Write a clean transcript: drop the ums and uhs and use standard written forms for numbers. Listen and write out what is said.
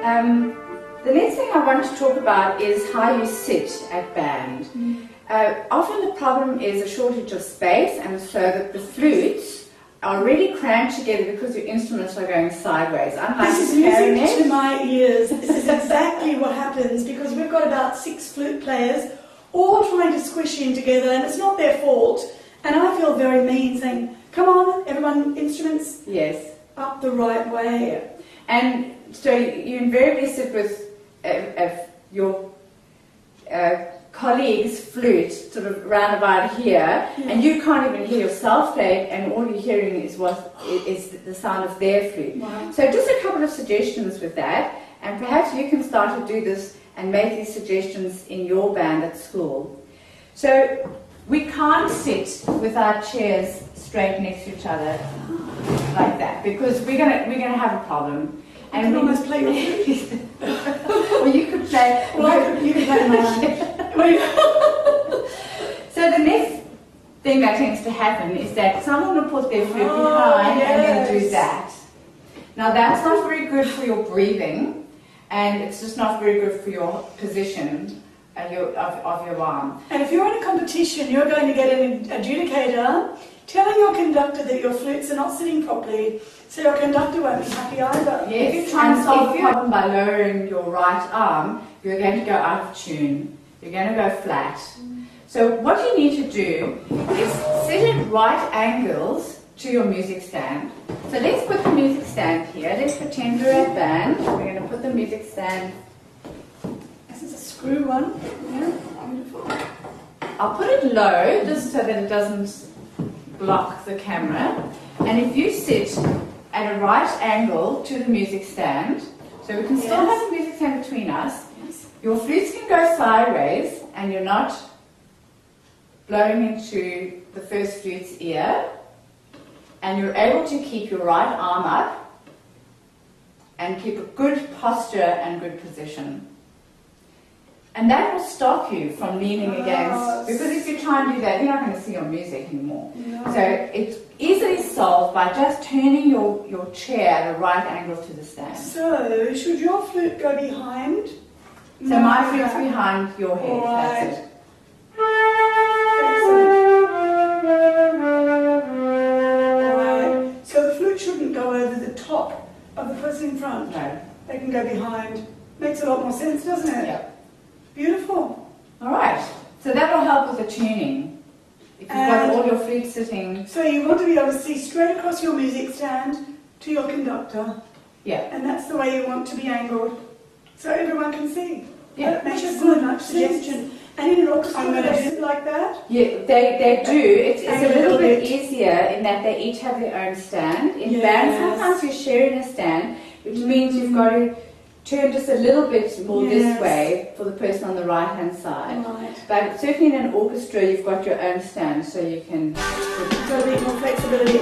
The next thing I want to talk about is how you sit at band. Often the problem is a shortage of space, and so that the flutes are really crammed together because your instruments are going sideways. Unlike this is music to my ears. This is exactly what happens, because we've got about 6 flute players all trying to squish in together, and it's not their fault. And I feel very mean saying, come on, everyone, instruments up the right way. And so you invariably sit with your colleague's flute sort of round about here, and you can't even hear yourself play, and all you're hearing is the sound of their flute. Wow. So just a couple of suggestions with that, and perhaps you can start to do this and make these suggestions in your band at school. So we can't sit with our chairs straight next to each other like that, because we're gonna have a problem. And you can almost play your flute. Well, you could play. Well, you can play mine. So the next thing that tends to happen is that someone will put their flute behind and then do that. Now that's not very good for your breathing, and it's just not very good for your position of your arm. And if you're in a competition, you're going to get an adjudicator telling your conductor that your flutes are not sitting properly, so your conductor won't be happy either. Yes, if you try and solve the problem by lowering your right arm, you're going to go out of tune. You're going to go flat. So what you need to do is sit at right angles to your music stand. So let's put the music stand here. Let's pretend we're at band. We're going to put the music stand. This is a screw one. Yeah, beautiful. I'll put it low just so that it doesn't block the camera. And if you sit at a right angle to the music stand, so we can still have the music stand between us, your flutes can go sideways and you're not blowing into the first flute's ear, and you're able to keep your right arm up and keep a good posture and good position. And that will stop you from leaning against, because if you try and do that, you're not going to see your music anymore. No. So it's easily solved by just turning your chair at a right angle to the stand. So, should your flute go behind? So my flute's behind your head. All right. That's it. Alright, so the flute shouldn't go over the top of the person in front. No. They can go behind. Makes a lot more sense, doesn't it? Yep. Beautiful. Alright, so that will help with the tuning. If you've got all your flutes sitting. So you want to be able to see straight across your music stand to your conductor. Yeah. And that's the way you want to be angled, so everyone can see. Yeah. That makes a good enough suggestion. And in an orchestra, do they sit like that? Yeah, they do. It's a little bit easier in that they each have their own stand. In bands, sometimes you're sharing a stand, which means you've got to turn just a little bit more this way for the person on the right-hand side. Right. But certainly in an orchestra, you've got your own stand, so you can... You've got a bit more flexibility.